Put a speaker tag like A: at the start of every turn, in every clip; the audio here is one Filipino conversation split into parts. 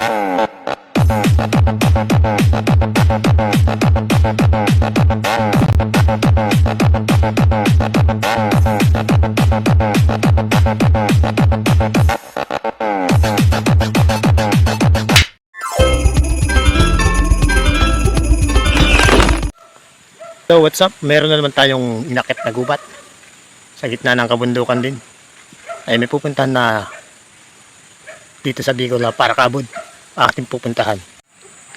A: So what's up? Meron na naman tayong inakit na gubat sa gitna ng kabundukan din. Ay may pupuntahan na dito sa Bicol na Paracabud ating pupuntahan.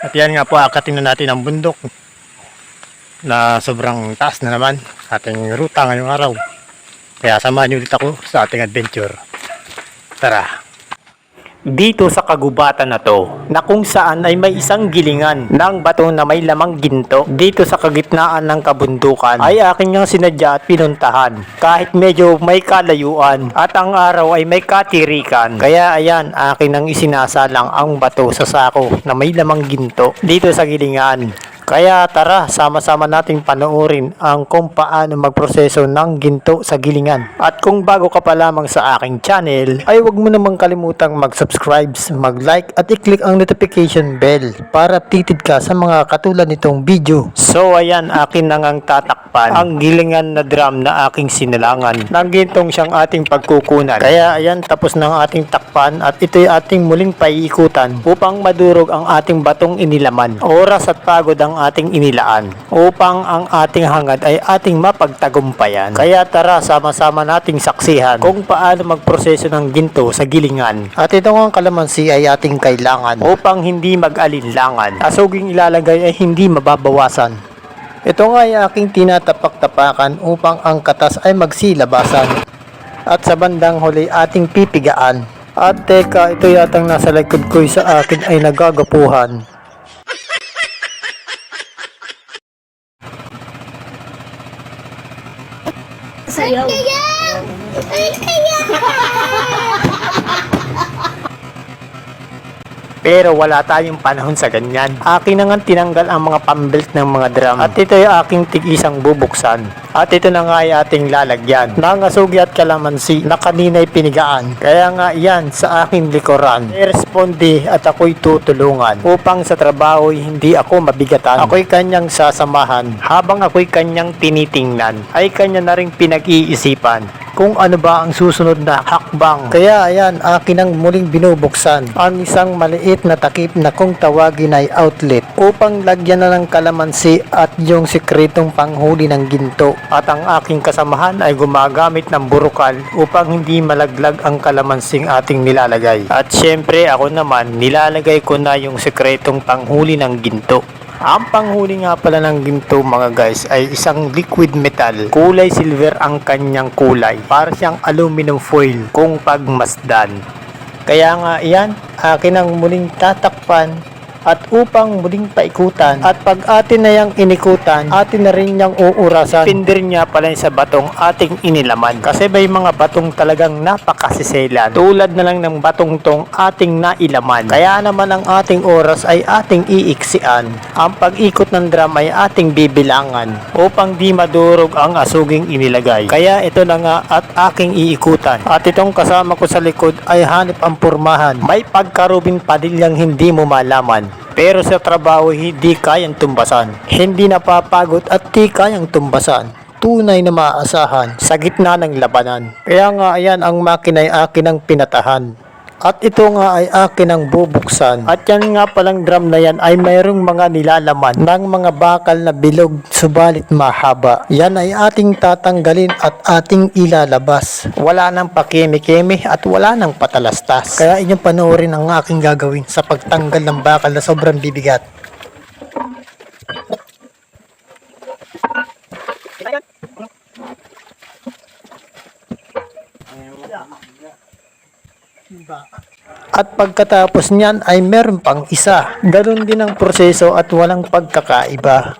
A: At yan nga po, akatin na natin ang bundok na sobrang taas na naman ating ruta ngayong araw. Kaya samahan niyo ulit ako sa ating adventure. Tara! Dito sa kagubatan na to, na kung saan ay may isang gilingan ng bato na may lamang ginto, dito sa kagitnaan ng kabundukan, ay akin niyang sinadya at pinuntahan. Kahit medyo may kalayuan at ang araw ay may katirikan. Kaya ayan, akin nang isinasalang ang bato sa sako na may lamang ginto dito sa gilingan. Kaya tara, sama-sama nating panoorin ang kung paano magproseso ng ginto sa gilingan. At kung bago ka pa lamang sa aking channel, ay huwag mo namang kalimutang mag-subscribe, mag-like at i-click ang notification bell para updated ka sa mga katulad nitong video. So ayan, akin na ngang tatakpan ang gilingan na drum na aking sinalangan ng gintong siyang ating pagkukunan. Kaya ayan, tapos na ang ating takpan at ito'y ating muling paiikutan upang madurog ang ating batong inilaman. Oras at pagod ang ating inilaan upang ang ating hangad ay ating mapagtagumpayan. Kaya tara, sama-sama nating saksihan kung paano magproseso ng ginto sa gilingan. At itong ang kalamansi ay ating kailangan upang hindi mag-alinlangan. Asuging ilalagay ay hindi mababawasan. Ito nga ay aking tinatapak-tapakan upang ang katas ay magsilabasan. At sa bandang huli ating pipigaan. At teka, ito yatang nasa likod ko sa akin ay nagagapuhan.
B: Sayaw. Ay, kaya!
A: Pero wala tayong panahon sa ganyan. Akin na nga tinanggal ang mga pambelt ng mga drum. At ito ay aking tig-isang bubuksan. At ito na nga ay ating lalagyan ng asugi at kalamansi na kanina'y pinigaan. Kaya nga yan sa aking likuran. I-responde at ako'y tutulungan upang sa trabaho hindi ako mabigatan. Ako'y kanyang sasamahan. Habang ako'y kanyang tinitingnan, ay kanya na rin pinag-iisipan kung ano ba ang susunod na hakbang. Kaya ayan, akin ang muling binubuksan ang isang maliit na takip na kung tawagin ay outlet upang lagyan na ng kalamansi at yung sikretong panghuli ng ginto. At ang aking kasamahan ay gumagamit ng burukal upang hindi malaglag ang kalamansing ating nilalagay. At syempre ako naman, nilalagay ko na yung sikretong panghuli ng ginto. Ang panghuli nga pala ng ginto mga guys ay isang liquid metal. Kulay silver ang kanyang kulay. Para siyang aluminum foil kung pagmasdan. Kaya nga iyan, akin ang muling tatakpan at upang muling paikutan. At pag atin na yang inikutan, atin na rin niyang uurasan. Pindir niya pala sa batong ating inilaman. Kasi may mga batong talagang napakasiselan. Tulad na lang ng batong tong ating nailaman. Kaya naman ang ating oras ay ating iiksian. Ang pag-ikot ng drum ay ating bibilangan upang di madurog ang asuging inilagay. Kaya ito na nga at aking iikutan. At itong kasama ko sa likod ay hanip ang purmahan. May pagkarubin padilyang hindi mo malaman. Pero sa trabaho hindi kayang tumbasan. Hindi napapagod at di kayang tumbasan. Tunay na maaasahan sa gitna ng labanan. Kaya nga ayan, ang makina ay akin ang pinatahan. At ito nga ay akin ang bubuksan. At yan nga palang drum na yan ay mayroong mga nilalaman ng mga bakal na bilog subalit mahaba. Yan ay ating tatanggalin at ating ilalabas. Wala nang pakeme-keme at wala nang patalastas. Kaya inyong panoorin ang aking gagawin sa pagtanggal ng bakal na sobrang bibigat. At pagkatapos niyan ay meron pang isa. Ganun din ang proseso at walang pagkakaiba.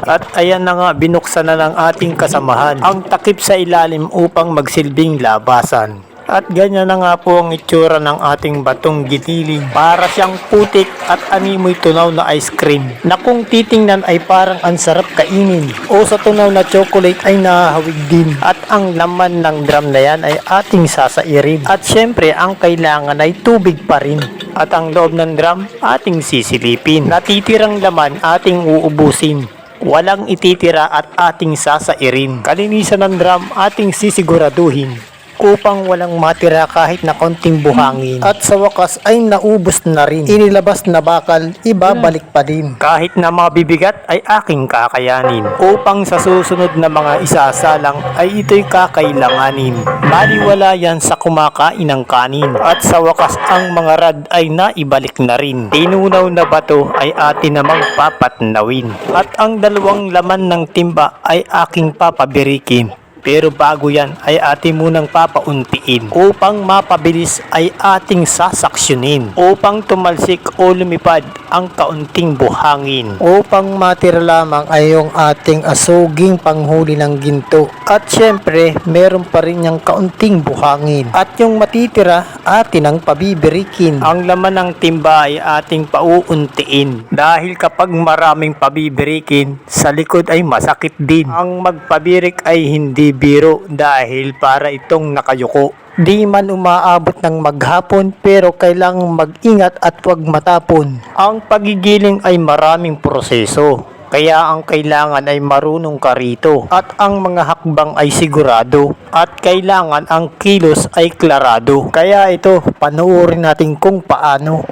A: At ayan na nga, binuksan na ng ating kasamahan ang takip sa ilalim upang magsilbing labasan. At ganyan na nga po ang itsura ng ating batong giniling. Para siyang putik at animoy tunaw na ice cream na kung titingnan ay parang ang sarap kainin. O sa tunaw na chocolate ay nahahawig din. At ang laman ng drum na yan ay ating sasairin. At syempre ang kailangan ay tubig pa rin. At ang loob ng drum ating sisilipin. Natitirang laman ating uubusin. Walang ititira at ating sasairin. Kalinisan ng drum ating sisiguraduhin upang walang matira kahit na konting buhangin. At sa wakas ay naubos na rin. Inilabas na bakal, ibabalik pa din. Kahit na mabibigat ay aking kakayanin. Upang sa susunod na mga isasalang ay ito'y kakailanganin. Baliwala yan sa kumakain ng kanin. At sa wakas ang mga rad ay naibalik na rin. Tinunaw na bato ay atin namang papatnawin. At ang dalawang laman ng timba ay aking papabirikin. Pero bago yan ay ating munang papauntiin. Upang mapabilis ay ating sasaksyonin. Upang tumalsik o lumipad ang kaunting buhangin. Upang matira lamang ay yung ating asuging panghuli ng ginto. At syempre, meron pa rin yung kaunting buhangin. At yung matitira, atin ang pabibirikin. Ang laman ng timba ay ating pauuntiin. Dahil kapag maraming pabibirikin, sa likod ay masakit din. Ang magpabirik ay hindi biro dahil para itong nakayuko. Di man umaabot ng maghapon pero kailangang mag-ingat at huwag matapon. Ang pagigiling ay maraming proseso. Kaya ang kailangan ay marunong ka rito. At ang mga hakbang ay sigurado. At kailangan ang kilos ay klarado. Kaya ito, panoorin natin kung paano.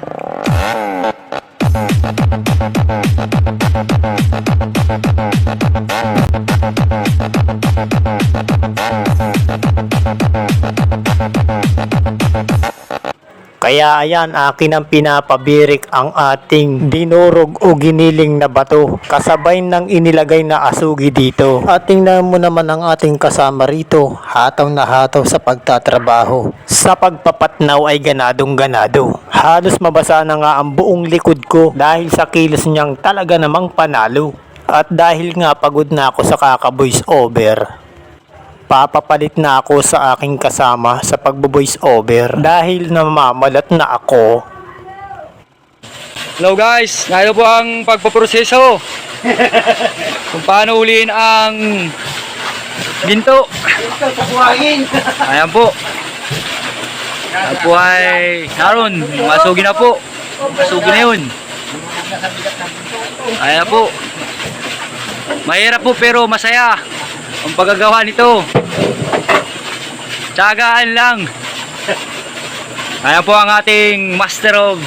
A: Kaya ayan, akin ang pinapabirik ang ating dinurog o giniling na bato. Kasabay ng inilagay na asugi dito. At tingnan mo naman ang ating kasama rito. Hataw na hataw sa pagtatrabaho. Sa pagpapatnaw ay ganadong ganado. Halos mabasa na nga ang buong likod ko dahil sa kilos niyang talaga namang panalo. At dahil nga pagod na ako sa kaka-voice over, papapalit na ako sa aking kasama sa pagbo-voice over dahil namamalat na ako.
C: Hello guys, ngayon po ang pagpaproseso kung paano uliin ang ginto. Ayan po. Ayan po ay naroon, masugi na po. Masugi na yun. Ayan po. Mahirap po pero masaya ang paggagawa nito. Tiyagaan lang. Ayan po ang ating master of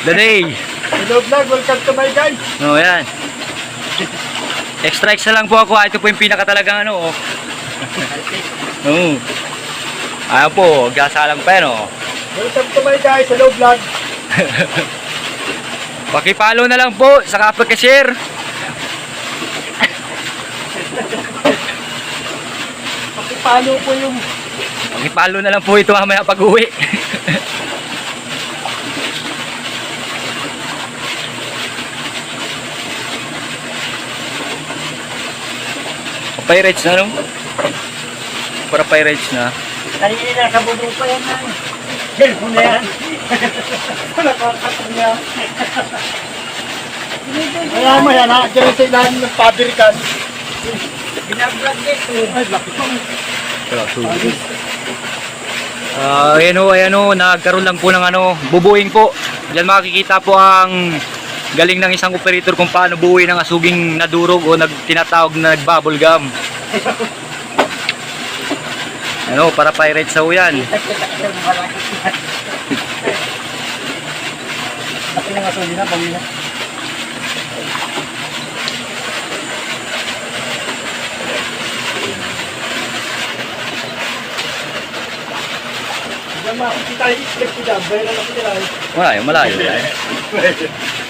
C: the day.
A: Hello vlog, welcome to my guys.
C: No, yan. Extra lang po ako. Ito po yung pinaka talagang ano. Ayan po, gasalang pa yan.
A: Welcome to my guys, hello vlog.
C: Pakipalo na lang po sa kapag-share.
A: Pakipalo po yung
C: Pakipalo na lang po ito mamaya pag-uwi. Pirates na, no? Para pirates na.
A: kanina sa bubong pa yan. Cellphone na yan. Nakakatong niya. Kaya mo yan ha, dyan sa ilalim ng pabirikan. Binablog dito. Ay, laki pa.
C: Ayan o, nagkaroon lang po ng bubuing po. Diyan makikita po ang galing ng isang operator kung paano buuin ng asuging nadurog o tinatawag na nagbubble gum. Para pirates sa yan.
A: Laki ng asuli na, pamina. Makikita yung istek ko dyan, bayan na kita lang.
C: Malayo.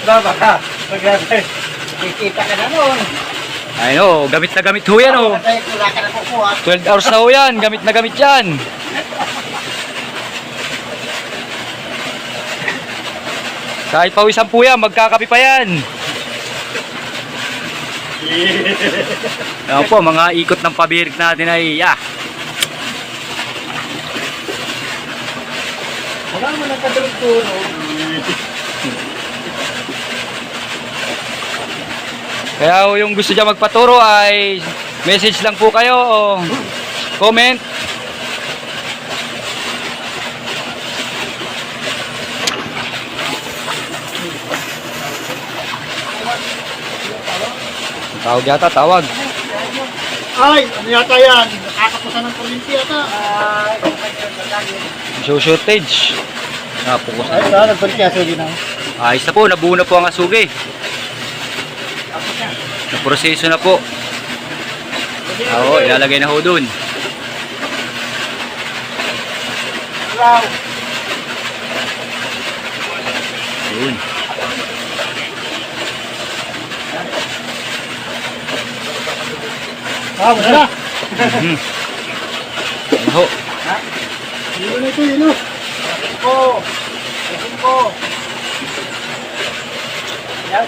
A: Baba ka, kikita ka na nun.
C: Gamit na gamit ho yan o.
A: Wala ka na kukuha.
C: 12 hours na ho yan, gamit na gamit yan. Kahit pawisan po yan, magkakapi pa yan. Ayan po, mga ikot ng pabirik natin ay
A: Wala mo nagkadurog-turo.
C: Kaya yung gusto dyan magpaturo ay message lang po kayo o comment. Tawag yata, tawag.
A: Ay, ano yata yan? Nakakapusan ng kuryente yata.
C: Show shortage. Napukus
A: Ay,
C: na.
A: saan? Nagbalik kaya sugi na.
C: Ayos na po, nabuo na po ang asugi. Naproseso na po. Oo, ilalagay na ho dun.
A: Wow.
C: Yun.
A: Ah, wala.
C: Ano ho?
A: Ilo na ito, ilo. Ko. Ko. Yan.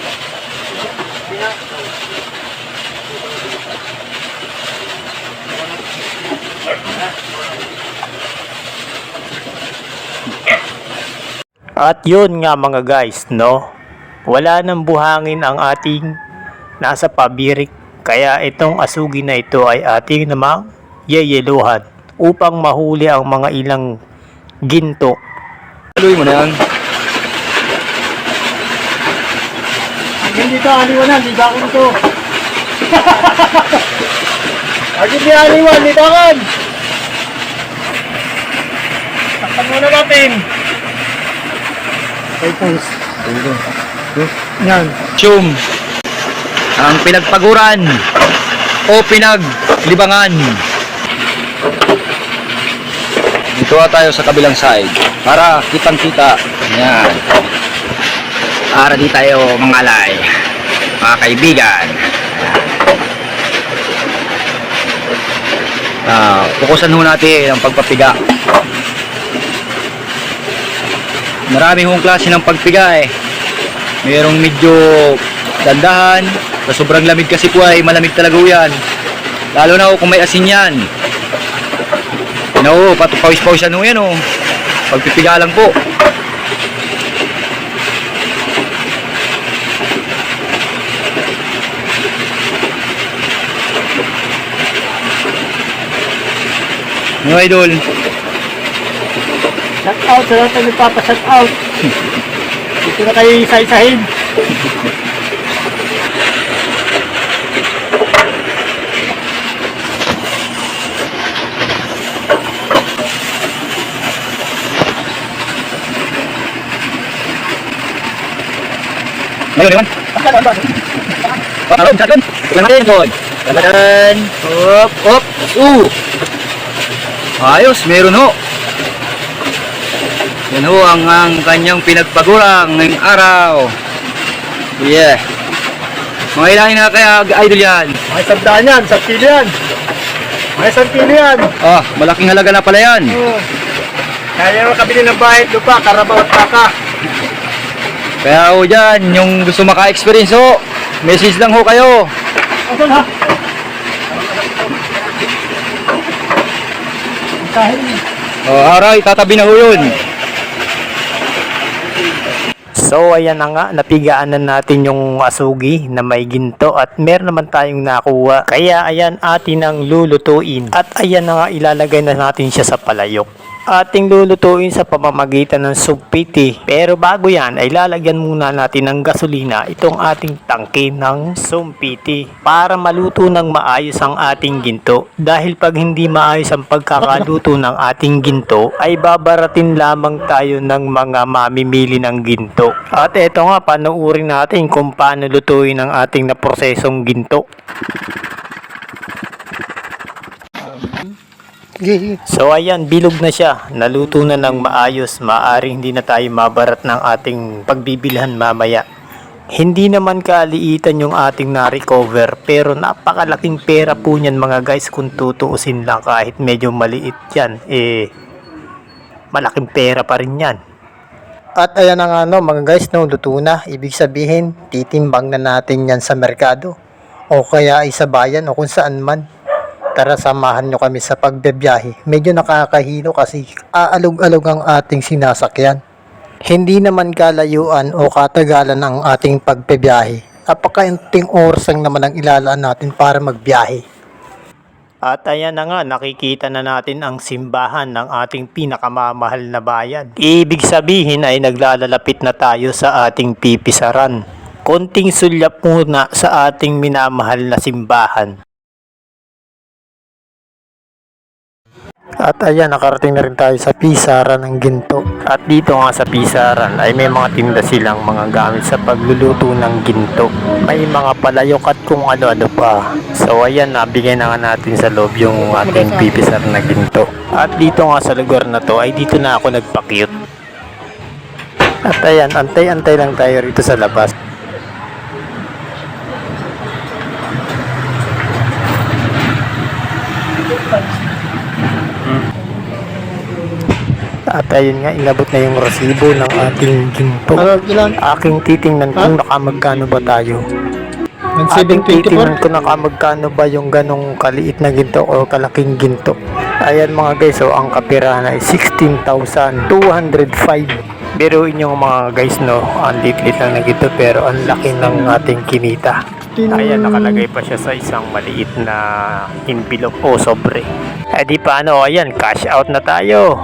A: At yun nga mga guys, no? Wala nang buhangin ang ating nasa pabirik. Kaya itong asugi na ito ay ating namang yeyeluhan upang mahuli ang mga ilang ginto.
C: Tuloy mo na yan.
A: Hindi ka aliwanan, di ba ako nito? Lagi di aliwan, di kan? Takpan muna natin. Okay, pause. Yan.
C: Chum. Ang pinagpaguran o pinaglibangan. Dito tayo sa kabilang side para kitang-kita. Yan. Para di tayo mangalay, mga kaibigan. Pukusan ho natin ang pagpapiga. Marami hong klase ng pagpiga eh. Mayroong medyo dandahan. Sa sobrang lamig kasi po ay malamig talaga yan. Lalo na kung may asin yan. No, pawis-pawisan ho yan oh. Pagpipiga lang po. Mga idol.
A: Shout out sa lahat na nagpapa-shout out. Dito na kayo isa-isahin.
C: Ngayon, Iwan. Pakaroon, shotgun. Tugan natin, God. Tugan. Hop, hop. Ayos, meron ho. Yan ho ang kanyang pinagpagurang ngayong araw. Yeah. Mga ilangin na kaya idol yan.
A: May sandaan yan, sa kilo yan. May isang kilo yan.
C: Ah, malaking halaga na pala yan.
A: Kaya mo kabili ng bahay at lupa, karabaw at baka.
C: Kaya ho dyan, yung gusto maka-experience ho, message lang ho kayo.
A: Asan ha?
C: Aray, tatabi na ho yun.
A: So ayan na nga, napigaan na natin yung asugi na may ginto at meron naman tayong nakuha. Kaya ayan atin ang lulutuin at ayan na nga ilalagay na natin siya sa palayok. Ating lulutuin sa pamamagitan ng sumpiti. Pero bago yan ay lalagyan muna natin ng gasolina itong ating tangke ng sumpiti para maluto ng maayos ang ating ginto. Dahil pag hindi maayos ang pagkakaluto ng ating ginto ay babaratin lamang tayo ng mga mamimili ng ginto. At eto nga, panuurin natin kung paano lutuin ang ating naprosesong ginto. So ayan, bilog na siya. Naluto na ng maayos. Maaring hindi na tayo mabarat ng ating pagbibilhan mamaya. Hindi naman kaaliitan yung ating na-recover. Pero napakalaking pera po niyan mga guys kung tutuusin lang kahit medyo maliit yan. Malaking pera pa rin yan. At ayan na nga no, mga guys, no, luto na. Ibig sabihin, titimbang na natin yan sa merkado. O kaya ay sa bayan o kung saan man. tara samahan nyo kami sa pagbebiyahe. Medyo nakakahilo kasi aalog-alog ang ating sinasakyan. Hindi naman kalayuan o katagalan ang ating pagbebiyahe. Napakainting oras lang naman ang ilalaan natin para magbiyahe. At ayan na nga, nakikita na natin ang simbahan ng ating pinakamamahal na bayan. Ibig sabihin ay naglalalapit na tayo sa ating pipisaran. Konting sulyap muna sa ating minamahal na simbahan. At ayan, nakarating na rin tayo sa pisaran ng ginto. At dito nga sa pisaran ay may mga tinda silang mga gamit sa pagluluto ng ginto. May mga palayok at kung ano-ano pa. So ayan, nabigay na nga natin sa loob yung ating pipisar na ginto. At dito nga sa lugar na to ay dito na ako nagpa-cute. At ayan, antay-antay lang tayo rito sa labas. At ayun nga, inabot na yung resibo ng ating ginto. Aking titingnan kung nakamagkano ba tayo. Ating titingnan kung nakamagkano ba yung ganong kaliit na ginto o kalaking ginto. Ayan mga guys, so ang kapirahan ay 16,205. Biruin yung mga guys, no, ang lit-lit lang na ginto pero ang laki ng ating kinita. Ayan, nakalagay pa siya sa isang maliit na envelope o sobre. Eh di paano, ayan, cash out na tayo.